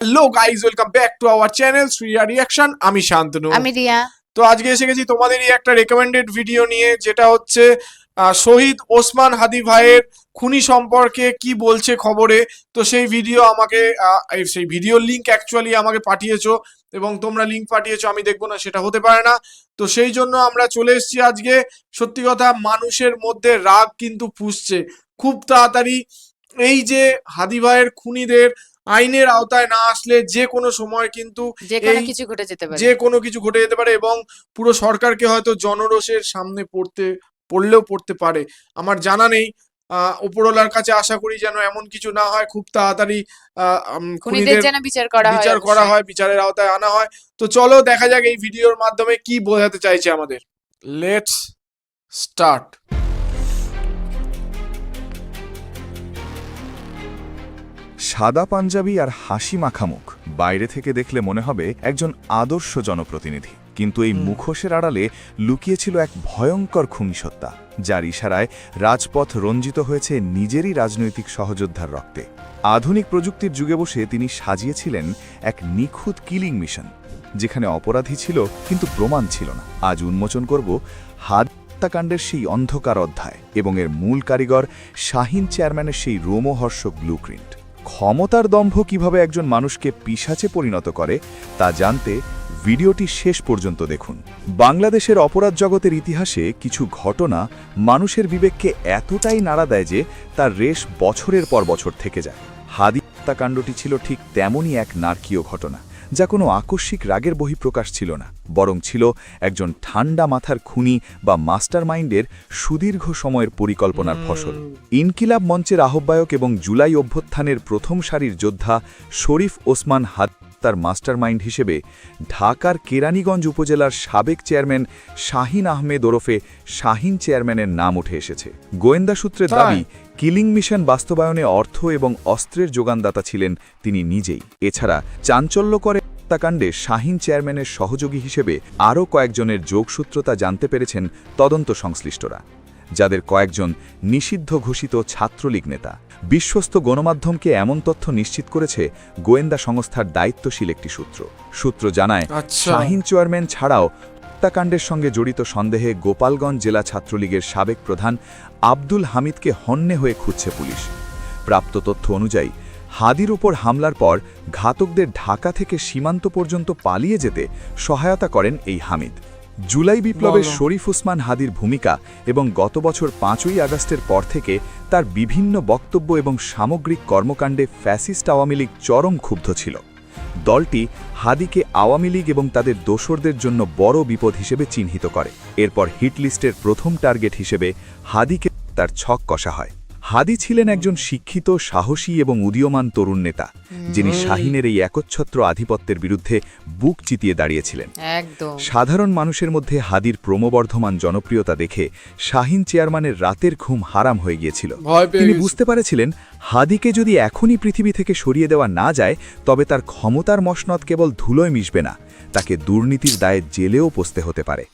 Hello guys, welcome back to our channel Shriya reaction. আমি শান্তনু। আমি রিয়া। তো আজকে এসে গেছি তোমাদেরই একটা রেকমেন্ডেড ভিডিও নিয়ে, যেটা হচ্ছে শহীদ ওসমান হাদি ভাইয়ের খুনি সম্পর্কে কি বলছে খবরে। তো সেই ভিডিও আমাকে সেই ভিডিওর লিঙ্ক অ্যাকচুয়ালি আমাকে পাঠিয়েছো, এবং তোমরা লিঙ্ক পাঠিয়েছো, আমি দেখবো না সেটা হতে পারে না। তো সেই জন্য আমরা চলে এসেছি আজকে। সত্যি কথা, মানুষের মধ্যে রাগ কিন্তু পুষছে খুব তাড়াতাড়ি। এই যে হাদি ভাইয়ের খুনিদের আইনের আওতায় না আসলে যে কোনো সময় কিন্তু যে কোনো এই কিছু ঘটে যেতে পারে। যে কোনো কিছু ঘটে যেতে পারে, এবং পুরো সরকারকে হয়তো জনরোষের সামনে পড়তে পারে। আমার জানা নেই, উপরওয়ালার কাছে আশা করি যেন এমন কিছু না হয়, খুব তাড়াতাড়ি খুনিদের খুনিদের যেন বিচার করা হয়, অবশ্যই। বিচারের আওতায় আনা হয়। তো চলো দেখা যাক এই ভিডিওর মাধ্যমে কি বোঝাতে চাইছে আমাদের। Let's start. সাদা পাঞ্জাবি আর হাসি মাখা মুখ বাইরে থেকে দেখলে মনে হবে একজন আদর্শ জনপ্রতিনিধি, কিন্তু এই মুখোশের আড়ালে লুকিয়েছিল এক ভয়ঙ্কর খুনিসত্তা, যার ইশারায় রাজপথ রঞ্জিত হয়েছে নিজেরই রাজনৈতিক সহযোদ্ধার রক্তে। আধুনিক প্রযুক্তির যুগে বসে তিনি সাজিয়েছিলেন এক নিখুঁত কিলিং মিশন, যেখানে অপরাধী ছিল কিন্তু প্রমাণ ছিল না। আজ উন্মোচন করব হত্যাকাণ্ডের সেই অন্ধকার অধ্যায় এবং এর মূল কারিগর শাহিন চেয়ারম্যানের সেই রোমহর্ষক ব্লুপ্রিন্ট। ক্ষমতার দম্ভ কিভাবে একজন মানুষকে পিশাচে পরিণত করে তা জানতে ভিডিওটি শেষ পর্যন্ত দেখুন। বাংলাদেশের অপরাধ জগতের ইতিহাসে কিছু ঘটনা মানুষের বিবেককে এতটাই নাড়া দেয় যে তার রেশ বছরের পর বছর থেকে যায়। হাদি হত্যাকাণ্ডটি ছিল ঠিক তেমনই এক নারকীয় ঘটনা, যা কোনো আকস্মিক রাগের বহিঃপ্রকাশ ছিল না, বরং ছিল একজন ঠান্ডা মাথার খুনি বা মাস্টার মাইন্ডের সুদীর্ঘ সময়ের পরিকল্পনার ফসল। ইনকিলাব মঞ্চের আহ্বায়ক এবং জুলাই অভ্যুত্থানের প্রথম সারির যোদ্ধা শরীফ ওসমান হত্যার মাস্টারমাইন্ড হিসেবে ঢাকার কেরানীগঞ্জ উপজেলার সাবেক চেয়ারম্যান শাহিন আহমেদ ওরফে শাহিন চেয়ারম্যানের নাম উঠে এসেছে। গোয়েন্দা সূত্রের দাবি, কিলিং মিশন বাস্তবায়নে অর্থ এবং অস্ত্রের যোগানদাতা ছিলেন তিনি নিজেই। এছাড়া চাঞ্চল্যকর হত্যাকাণ্ডে শাহিন চেয়ারম্যানের সহযোগী হিসেবে আরও কয়েকজনের যোগসূত্রতা জানতে পেরেছেন তদন্ত সংশ্লিষ্টরা, যাদের কয়েকজন নিষিদ্ধ ঘোষিত ছাত্রলীগ নেতা। বিশ্বস্ত গণমাধ্যমকে এমন তথ্য নিশ্চিত করেছে গোয়েন্দা সংস্থার দায়িত্বশীল একটি সূত্র জানায়, শাহিন চেয়ারম্যান ছাড়াও হত্যাকাণ্ডের সঙ্গে জড়িত সন্দেহে গোপালগঞ্জ জেলা ছাত্রলীগের সাবেক প্রধান আব্দুল হামিদকে হন্যে হয়ে খুঁজছে পুলিশ। প্রাপ্ত তথ্য অনুযায়ী হাদির উপর হামলার পর ঘাতকদের ঢাকা থেকে সীমান্ত পর্যন্ত পালিয়ে যেতে সহায়তা করেন এই হামিদ। জুলাই বিপ্লবের শরীফ ওসমান হাদির ভূমিকা এবং গত বছর ৫ই আগস্টের পর থেকে তার বিভিন্ন বক্তব্য এবং সামগ্রিক কর্মকাণ্ডে ফ্যাসিস্ট আওয়ামী লীগ চরম ক্ষুব্ধ ছিল। দলটি হাদিকে আওয়ামী লীগ এবং তাদের দোসরদের জন্য বড় বিপদ হিসেবে চিহ্নিত করে। এরপর হিটলিস্টের প্রথম টার্গেট হিসেবে হাদিকে তার ছক কষা হয়। হাদি ছিলেন একজন শিক্ষিত, সাহসী এবং উদীয়মান তরুণ নেতা, যিনি শাহিনের এই একচ্ছত্র আধিপত্যের বিরুদ্ধে বুক চিতিয়ে দাঁড়িয়েছিলেন। সাধারণ মানুষের মধ্যে হাদির ক্রমবর্ধমান জনপ্রিয়তা দেখে শাহিন চেয়ারম্যানের রাতের ঘুম হারাম হয়ে গিয়েছিল। তিনি বুঝতে পারেছিলেন, হাদিকে যদি এখনই পৃথিবী থেকে সরিয়ে দেওয়া না যায়, তবে তার ক্ষমতার মসনদ কেবল ধুলোয় মিশবে না, তাকে দুর্নীতির দায়ে জেলেও পচতে হতে পারে।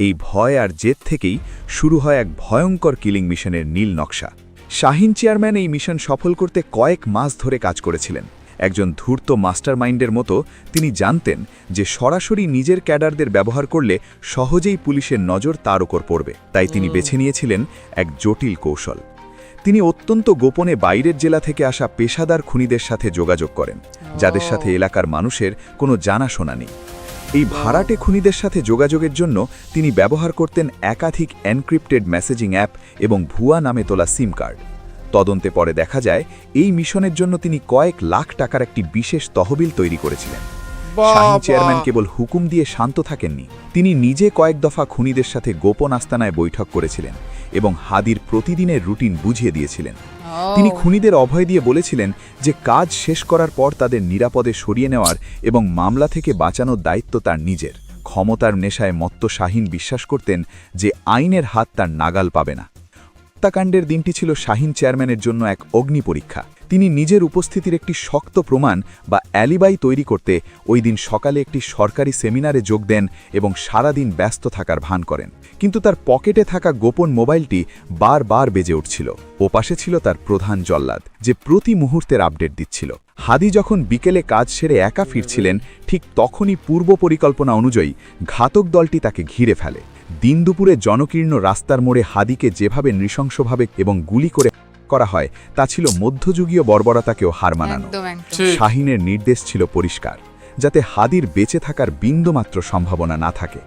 এই ভয় আর জেদ থেকেই শুরু হয় এক ভয়ঙ্কর কিলিং মিশনের নীল নকশা। শাহিন চেয়ারম্যান এই মিশন সফল করতে কয়েক মাস ধরে কাজ করেছিলেন। একজন ধূর্ত মাস্টারমাইন্ডের মতো তিনি জানতেন যে সরাসরি নিজের ক্যাডারদের ব্যবহার করলে সহজেই পুলিশের নজর তার উপর পড়বে। তাই তিনি বেছে নিয়েছিলেন এক জটিল কৌশল। তিনি অত্যন্ত গোপনে বাইরের জেলা থেকে আসা পেশাদার খুনিদের সাথে যোগাযোগ করেন, যাদের সাথে এলাকার মানুষের কোনো জানাশোনা নেই। এই ভাড়াটে খুনিদের সাথে যোগাযোগের জন্য তিনি ব্যবহার করতেন একাধিক এনক্রিপ্টেড মেসেজিং অ্যাপ এবং ভুয়া নামে তোলা সিম কার্ড। তদন্তে পরে দেখা যায়, এই মিশনের জন্য তিনি কয়েক লাখ টাকার একটি বিশেষ তহবিল তৈরি করেছিলেন। শাহিন চেয়ারম্যান কেবল হুকুম দিয়ে শান্ত থাকেননি, তিনি নিজে কয়েক দফা খুনিদের সাথে গোপন আস্তানায় বৈঠক করেছিলেন এবং হাদির প্রতিদিনের রুটিন বুঝিয়ে দিয়েছিলেন। তিনি খুনিদের অভয় দিয়ে বলেছিলেন যে কাজ শেষ করার পর তাদের নিরাপদে সরিয়ে নেওয়ার এবং মামলা থেকে বাঁচানোর দায়িত্ব তার নিজের। ক্ষমতার নেশায় মত্ত শাহিন বিশ্বাস করতেন যে আইনের হাত তার নাগাল পাবে না। হত্যাকাণ্ডের দিনটি ছিল শাহিন চেয়ারম্যানের জন্য এক অগ্নি পরীক্ষা। তিনি নিজের উপস্থিতির একটি শক্ত প্রমাণ বা অ্যালিবাই তৈরি করতে ওই দিন সকালে একটি সরকারি সেমিনারে যোগ দেন এবং সারাদিন ব্যস্ত থাকার ভান করেন। কিন্তু তার পকেটে থাকা গোপন মোবাইলটি বারবার বেজে উঠছিল। ওপাশে ছিল তার প্রধান জল্লাদ, যে প্রতি মুহূর্তের আপডেট দিচ্ছিল। হাদি যখন বিকেলে কাজ সেরে একা ফিরছিলেন, ঠিক তখনই পূর্ব পরিকল্পনা অনুযায়ী ঘাতক দলটি তাকে ঘিরে ফেলে। দিন দুপুরে জনকীর্ণ রাস্তার মোড়ে হাদিকে যেভাবে নৃশংসভাবে এবং গুলি করে করা হয় তা ছিল মধ্যযুগীয় বর্বরতাকেও হার মানানো। শাহিনের নির্দেশ ছিল পরিষ্কার, যাতে হাদির বেঁচে থাকার বিন্দুমাত্র সম্ভাবনা না থাকে।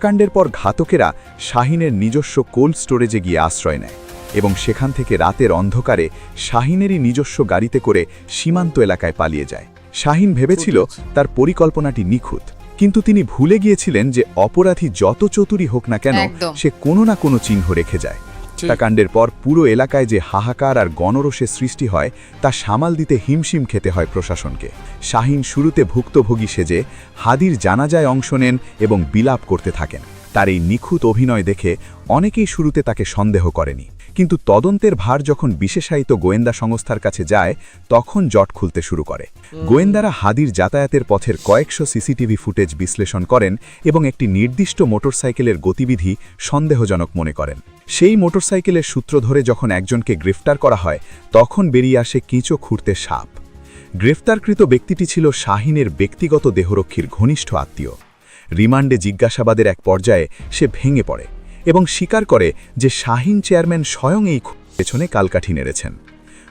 কাণ্ডের পর ঘাতকেরা শাহিনের নিজস্ব কোল্ড স্টোরেজে গিয়ে আশ্রয় নেয় এবং সেখান থেকে রাতের অন্ধকারে শাহিনেরই নিজস্ব গাড়িতে করে সীমান্ত এলাকায় পালিয়ে যায়। শাহিন ভেবেছিল তার পরিকল্পনাটি নিখুঁত, কিন্তু তিনি ভুলে গিয়েছিলেন যে অপরাধী যত চতুরই হোক না কেন, সে কোনো না কোনো চিহ্ন রেখে যায়। হত্যাকাণ্ডের পর পুরো এলাকায় যে হাহাকার আর গণরোষের সৃষ্টি হয় তা সামাল দিতে হিমশিম খেতে হয় প্রশাসনকে। শাহিন শুরুতে ভুক্তভোগী সেজে হাদির জানাজায় অংশ নেন এবং বিলাপ করতে থাকেন। তার এই নিখুঁত অভিনয় দেখে অনেকেই শুরুতে তাকে সন্দেহ করেনি, কিন্তু তদন্তের ভার যখন বিশেষায়িত গোয়েন্দা সংস্থার কাছে যায় তখন জট খুলতে শুরু করে। গোয়েন্দারা হাদির যাতায়াতের পথের কয়েকশো সিসিটিভি ফুটেজ বিশ্লেষণ করেন এবং একটি নির্দিষ্ট মোটরসাইকেলের গতিবিধি সন্দেহজনক মনে করেন। সেই মোটরসাইকেলের সূত্র ধরে যখন একজনকে গ্রেফতার করা হয়, তখন বেরিয়ে আসে কেঁচো খুঁড়তে সাপ। গ্রেফতারকৃত ব্যক্তিটি ছিল শাহিনের ব্যক্তিগত দেহরক্ষীর ঘনিষ্ঠ আত্মীয়। রিমান্ডে জিজ্ঞাসাবাদের এক পর্যায়ে সে ভেঙে পড়ে এবং স্বীকার করে যে শাহিন চেয়ারম্যান স্বয়ং এই পেছনে কালকাঠি নেড়েছেন।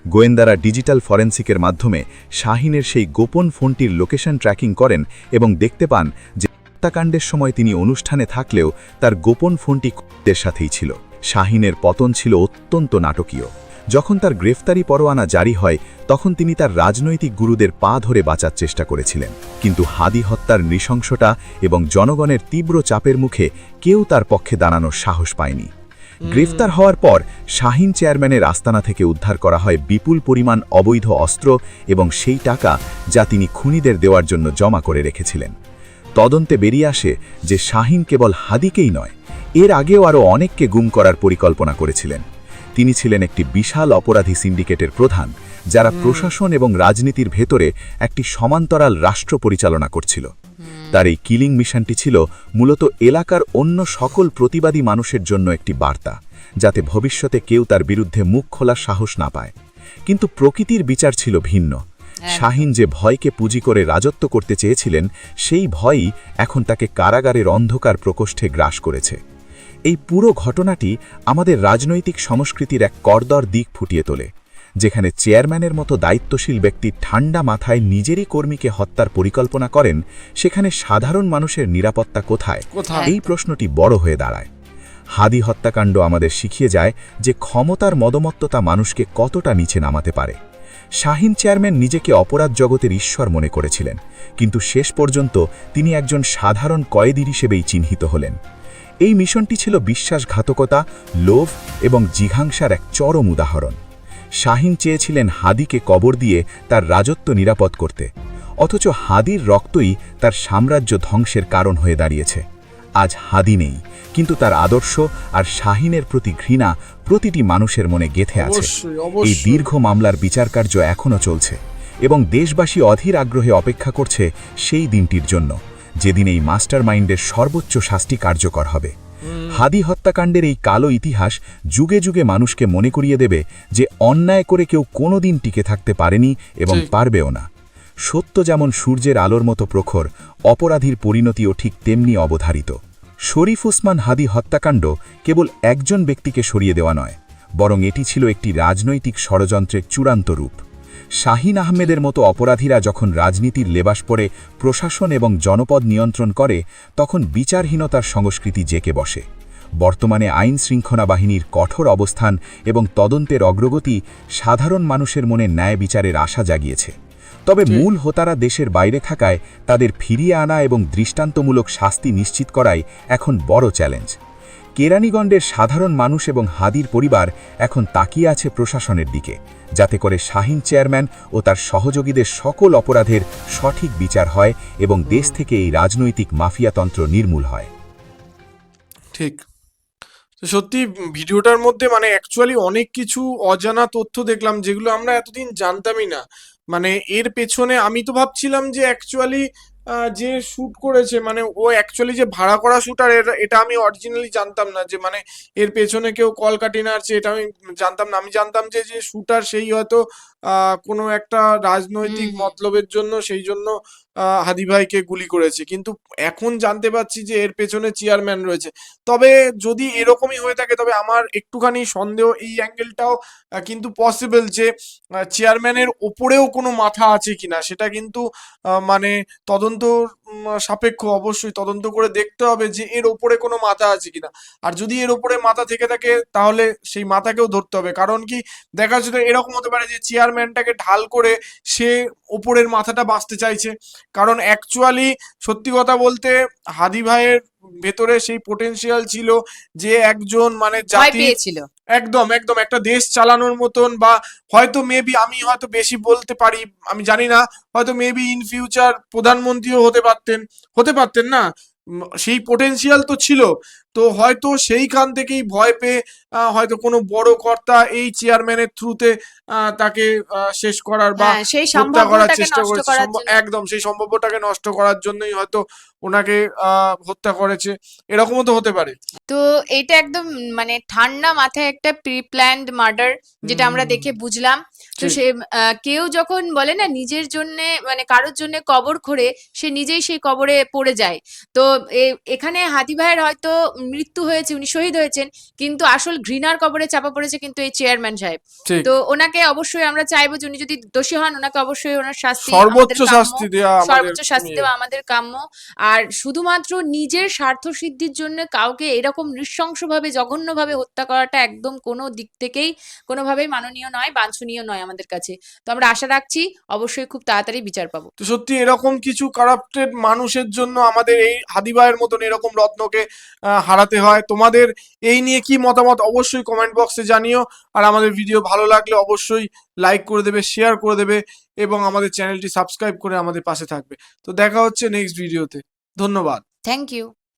গোয়েন্দারা ডিজিটাল ফরেন্সিকের মাধ্যমে শাহিনের সেই গোপন ফোনটির লোকেশন ট্র্যাকিং করেন এবং দেখতে পান যে হত্যাকাণ্ডের সময় তিনি অনুষ্ঠানে থাকলেও তার গোপন ফোনটি এর সাথেই ছিল। শাহিনের পতন ছিল অত্যন্ত নাটকীয়। যখন তার গ্রেফতারি পরোয়ানা জারি হয় তখন তিনি তার রাজনৈতিক গুরুদের পা ধরে বাঁচার চেষ্টা করেছিলেন, কিন্তু হাদি হত্যার নৃশংসতা এবং জনগণের তীব্র চাপের মুখে কেউ তার পক্ষে দাঁড়ানোর সাহস পায়নি। গ্রেফতার হওয়ার পর শাহিন চেয়ারম্যানের আস্তানা থেকে উদ্ধার করা হয় বিপুল পরিমাণ অবৈধ অস্ত্র এবং সেই টাকা যা তিনি খুনিদের দেওয়ার জন্য জমা করে রেখেছিলেন। তদন্তে বেরিয়ে আসে যে শাহিন কেবল হাদিকেই নয়, এর আগেও আরও অনেককে গুম করার পরিকল্পনা করেছিলেন। তিনি ছিলেন একটি বিশাল অপরাধী সিন্ডিকেটের প্রধান, যারা প্রশাসন এবং রাজনীতির ভেতরে একটি সমান্তরাল রাষ্ট্র পরিচালনা করছিল। তার এই কিলিং মিশনটি ছিল মূলত এলাকার অন্য সকল প্রতিবাদী মানুষের জন্য একটি বার্তা, যাতে ভবিষ্যতে কেউ তার বিরুদ্ধে মুখ খোলার সাহস না পায়। কিন্তু প্রকৃতির বিচার ছিল ভিন্ন। শাহিন যে ভয়কে পুঁজি করে রাজত্ব করতে চেয়েছিলেন, সেই ভয়ই এখন তাকে কারাগারের অন্ধকার প্রকোষ্ঠে গ্রাস করেছে। এই পুরো ঘটনাটি আমাদের রাজনৈতিক সংস্কৃতির এক কর্দর দিক ফুটিয়ে তোলে, যেখানে চেয়ারম্যানের মতো দায়িত্বশীল ব্যক্তি ঠান্ডা মাথায় নিজেরই কর্মীকে হত্যার পরিকল্পনা করেন, সেখানে সাধারণ মানুষের নিরাপত্তা কোথায়? এই প্রশ্নটি বড় হয়ে দাঁড়ায়। হাদি হত্যাকাণ্ড আমাদের শিখিয়ে যায় যে ক্ষমতার মদমত্ততা মানুষকে কতটা নিচে নামাতে পারে। শাহিন চেয়ারম্যান নিজেকে অপরাধ জগতের ঈশ্বর মনে করেছিলেন, কিন্তু শেষ পর্যন্ত তিনি একজন সাধারণ কয়েদি হিসেবেই চিহ্নিত হলেন। এই মিশনটি ছিল বিশ্বাসঘাতকতা, লোভ এবং জিঘাংসার এক চরম উদাহরণ। শাহিন চেয়েছিলেন হাদিকে কবর দিয়ে তার রাজত্ব নিরাপদ করতে, অথচ হাদির রক্তই তার সাম্রাজ্য ধ্বংসের কারণ হয়ে দাঁড়িয়েছে। আজ হাদি নেই, কিন্তু তার আদর্শ আর শাহিনের প্রতি ঘৃণা প্রতিটি মানুষের মনে গেঁথে আছে। এই দীর্ঘ মামলার বিচারকার্য এখনও চলছে এবং দেশবাসী অধীর আগ্রহে অপেক্ষা করছে সেই দিনটির জন্য, যেদিন এই মাস্টার মাইন্ডের সর্বোচ্চ শাস্তি কার্যকর হবে। হাদি হত্যাকাণ্ডের এই কালো ইতিহাস যুগে যুগে মানুষকে মনে করিয়ে দেবে যে অন্যায় করে কেউ কোনোদিন টিকে থাকতে পারেনি এবং পারবেও না। সত্য যেমন সূর্যের আলোর মতো প্রখর, অপরাধীর পরিণতিও ঠিক তেমনি অবধারিত। শরীফ ওসমান হাদি হত্যাকাণ্ড কেবল একজন ব্যক্তিকে সরিয়ে দেওয়া নয়, বরং এটি ছিল একটি রাজনৈতিক ষড়যন্ত্রের চূড়ান্ত রূপ। শাহিন আহমেদের মতো অপরাধীরা যখন রাজনীতির লেবাস পরে প্রশাসন এবং জনপদ নিয়ন্ত্রণ করে, তখন বিচারহীনতার সংস্কৃতি জেঁকে বসে। বর্তমানে আইন শৃঙ্খলা বাহিনীর কঠোর অবস্থান এবং তদন্তের অগ্রগতি সাধারণ মানুষের মনে ন্যায় বিচারের আশা জাগিয়েছে। তবে মূল হোতারা দেশের বাইরে থাকায় তাদের ফিরিয়ে আনা এবং দৃষ্টান্তমূলক শাস্তি নিশ্চিত করাই এখন বড় চ্যালেঞ্জ। কেরানীগঞ্জের সাধারণ মানুষ এবং হাদির পরিবার এখন তাকিয়ে আছে প্রশাসনের দিকে, যাতে করে শাহিন চেয়ারম্যান ও তার সহযোগীদের সকল অপরাধের সঠিক বিচার হয় এবং দেশ থেকে এই রাজনৈতিক মাফিয়াতন্ত্র নির্মূল হয়। ঠিক। তো সত্যি ভিডিওটার মধ্যে মানে অ্যাকচুয়ালি অনেক কিছু অজানা তথ্য দেখলাম যেগুলো আমরা এতদিন জানতামই না। মানে এর পেছনে আমি তো ভাবছিলাম যে অ্যাকচুয়ালি যে শুট করেছে মানে ও অ্যাকচুয়ালি যে ভাড়া করা শুটার, এটা আমি অরিজিনালি জানতাম না যে মানে এর পেছনে কেউ কলকাঠি নাড়ছে, এটা আমি জানতাম না। আমি জানতাম যে যে শুটার সেই হয়তো কোনো একটা রাজনৈতিক হুম। মতলবের জন্য সেই জন্য হাদি ভাইকে গুলি করেছে, কিন্তু এখন জানতে পারছি যে এর পেছনে চেয়ারম্যান রয়েছে। তবে যদি এরকমই হয়ে থাকে তবে আমার একটুখানি সন্দেহ, এই অ্যাঙ্গেলটাও কিন্তু পসিবল যে চেয়ারম্যানের ওপরেও কোনো মাথা আছে কিনা সেটা কিন্তু মানে তদন্ত সাপেক্ষ, অবশ্যই তদন্ত করে দেখতে হবে যে এর ওপরে কোনো মাথা আছে কিনা। আর যদি এর ওপরে মাথা থেকে থাকে তাহলে সেই মাথাকেও ধরতে হবে, কারণ কি দেখা যাচ্ছে তো এরকম হতে পারে যে চেয়ারম্যানটাকে ঢাল করে সে ওপরের মাথাটা বাঁচতে চাইছে। কারণ অ্যাকচুয়ালি সত্যি কথা বলতে হাদি ভাইয়ের ভেতরে সেই পোটেনশিয়াল ছিল যে একজন মানে ভয় জাতি, পেয়েছিল। একদম একদম একটা দেশ চালানোর মতন, বা হয়তো মেবি, আমি হয়তো বেশি বলতে পারি, আমি জানি না, হয়তো মেবি ইন ফিউচার প্রধানমন্ত্রীও হতে পারতেন না, সেই পোটেনশিয়াল তো ছিল। তো হয়তো সেইখান থেকেই ভয় পেয়ে হয়তো কোনো বড় কর্তা এই চেয়ারম্যানের থ্রুতে তাকে শেষ করার বা হ্যাঁ, সেই হত্যা করার সম্ভাব্যটাকে চেষ্টা নষ্ট করেছে, করার জন্য। একদম সেই সম্ভাব্যটাকে নষ্ট করার জন্যই হয়তো ওনাকে হত্যা করেছে, এরকমও তো হতে পারে। তো এটা একদম মানে ঠান্ডা মাথায় একটা প্রি প্ল্যান্ড মার্ডার, যেটা আমরা হুম, দেখে বুঝলাম। তো ঠিক। সে কেউ যখন বলে না নিজের জন্যে মানে কারোর জন্য কবর খোঁড়ে, সে নিজেই সেই কবরে পড়ে যায়। তো এখানে হাদি ভাইয়ের হয়তো মৃত্যু হয়েছে, উনি শহীদ হয়েছেন, কিন্তু আসল ঘৃণার কবরে চাপা পড়েছে কিন্তু এই চেয়ারম্যান সাহেব। ঠিক, তো ওনাকে অবশ্যই আমরা চাইবো যে উনি যদি দোষী হন, ওনাকে অবশ্যই ওনার শাস্তি আমাদের সর্বোচ্চ কাম্য, শাস্তি দেওয়া আমাদের সর্বোচ্চ শাস্তি ইয়ে। দেওয়া আমাদের কাম্য। আর শুধুমাত্র নিজের স্বার্থ সিদ্ধির জন্য কাউকে এরকম নৃশংসভাবে জঘন্যভাবে হত্যা করাটা একদম কোনো দিক থেকেই কোনোভাবেই মাননীয় নয়, বাঞ্ছনীয় নয় আমাদের কাছে। তো আমরা আশা রাখছি অবশ্যই খুব তাড়াতাড়ি বিচার পাবো। তো সত্যি এরকম কিছু কারাপ্টেড মানুষের জন্য আমাদের এই হাদি ভাইয়ের মতন এরকম রত্নকে হারাতে হয়। তোমাদের এই নিয়ে কি মতামত অবশ্যই কমেন্ট বক্সে জানিও। আর আমাদের ভিডিও ভালো লাগলে অবশ্যই লাইক করে দেবে, শেয়ার করে দেবে এবং আমাদের চ্যানেলটি সাবস্ক্রাইব করে আমাদের পাশে থাকবে। তো দেখা হচ্ছে নেক্সট ভিডিওতে। ধন্যবাদ। Thank you.